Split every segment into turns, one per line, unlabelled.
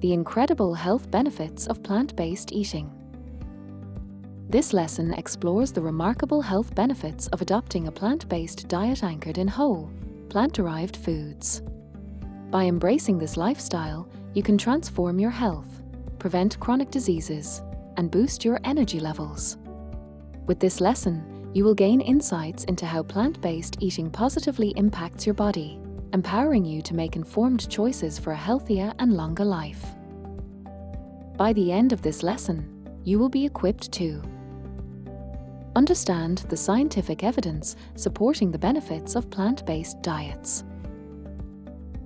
the incredible health benefits of plant-based eating. This lesson explores the remarkable health benefits of adopting a plant-based diet anchored in whole, plant-derived foods. By embracing this lifestyle, you can transform your health, prevent chronic diseases, and boost your energy levels. With this lesson, you will gain insights into how plant-based eating positively impacts your body, empowering you to make informed choices for a healthier and longer life. By the end of this lesson, you will be equipped to understand the scientific evidence supporting the benefits of plant-based diets.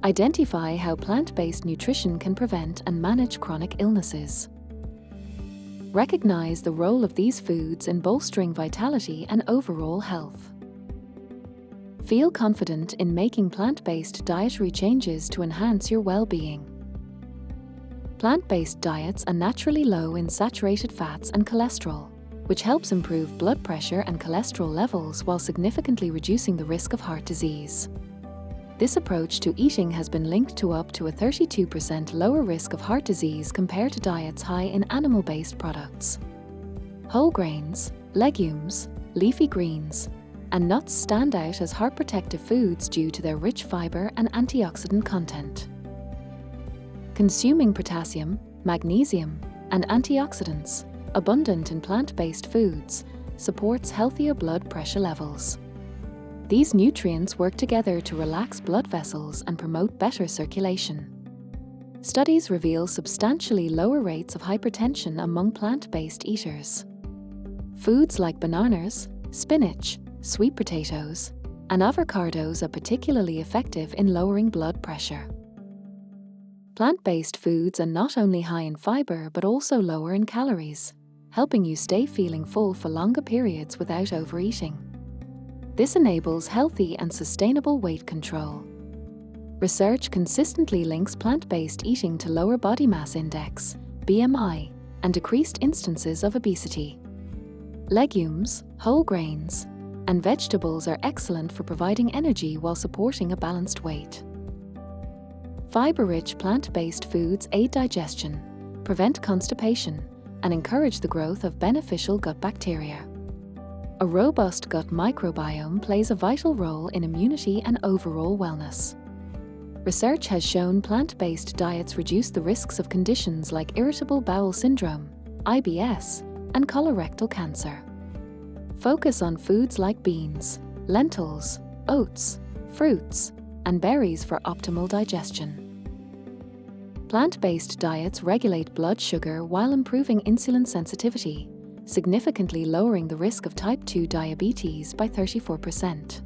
Identify how plant-based nutrition can prevent and manage chronic illnesses. Recognize the role of these foods in bolstering vitality and overall health. Feel confident in making plant-based dietary changes to enhance your well-being. Plant-based diets are naturally low in saturated fats and cholesterol, which helps improve blood pressure and cholesterol levels while significantly reducing the risk of heart disease. This approach to eating has been linked to up to a 32% lower risk of heart disease compared to diets high in animal-based products. Whole grains, legumes, leafy greens, and nuts stand out as heart-protective foods due to their rich fiber and antioxidant content. Consuming potassium, magnesium, and antioxidants, abundant in plant-based foods, supports healthier blood pressure levels. These nutrients work together to relax blood vessels and promote better circulation. Studies reveal substantially lower rates of hypertension among plant-based eaters. Foods like bananas, spinach, sweet potatoes, and avocados are particularly effective in lowering blood pressure. Plant-based foods are not only high in fiber but also lower in calories, helping you stay feeling full for longer periods without overeating. This enables healthy and sustainable weight control. Research consistently links plant-based eating to lower body mass index, BMI, and decreased instances of obesity. Legumes, whole grains, and vegetables are excellent for providing energy while supporting a balanced weight. Fiber-rich plant-based foods aid digestion, prevent constipation, and encourage the growth of beneficial gut bacteria. A robust gut microbiome plays a vital role in immunity and overall wellness. Research has shown plant-based diets reduce the risks of conditions like irritable bowel syndrome, IBS, and colorectal cancer. Focus on foods like beans, lentils, oats, fruits, and berries for optimal digestion. Plant-based diets regulate blood sugar while improving insulin sensitivity, significantly lowering the risk of type 2 diabetes by 34%.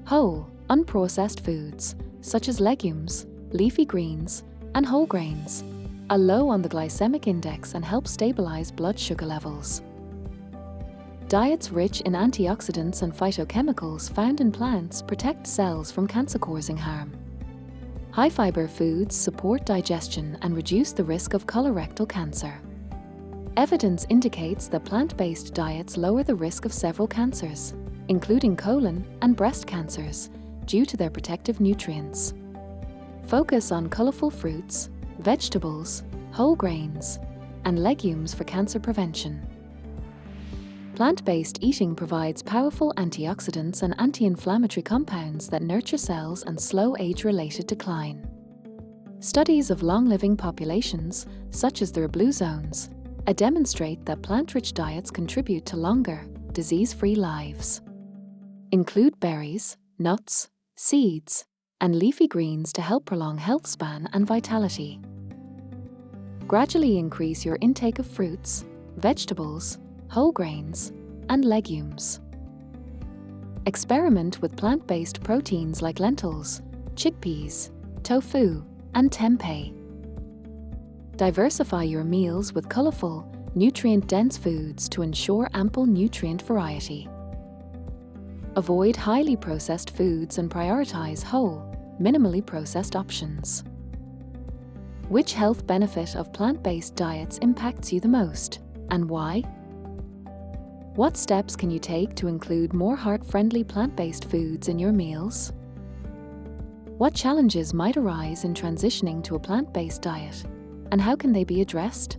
Whole, unprocessed foods, such as legumes, leafy greens, and whole grains, are low on the glycemic index and help stabilize blood sugar levels. Diets rich in antioxidants and phytochemicals found in plants protect cells from cancer-causing harm. High-fiber foods support digestion and reduce the risk of colorectal cancer. Evidence indicates that plant-based diets lower the risk of several cancers, including colon and breast cancers, due to their protective nutrients. Focus on colorful fruits, vegetables, whole grains, and legumes for cancer prevention. Plant-based eating provides powerful antioxidants and anti-inflammatory compounds that nurture cells and slow age-related decline. Studies of long-living populations, such as the blue zones, demonstrate that plant-rich diets contribute to longer, disease-free lives. Include berries, nuts, seeds, and leafy greens to help prolong health span and vitality. Gradually increase your intake of fruits, vegetables, whole grains, and legumes. Experiment with plant-based proteins like lentils, chickpeas, tofu, and tempeh. Diversify your meals with colorful, nutrient-dense foods to ensure ample nutrient variety. Avoid highly processed foods and prioritize whole, minimally processed options. Which health benefit of plant-based diets impacts you the most, and why? What steps can you take to include more heart-friendly plant-based foods in your meals? What challenges might arise in transitioning to a plant-based diet, And how can they be addressed?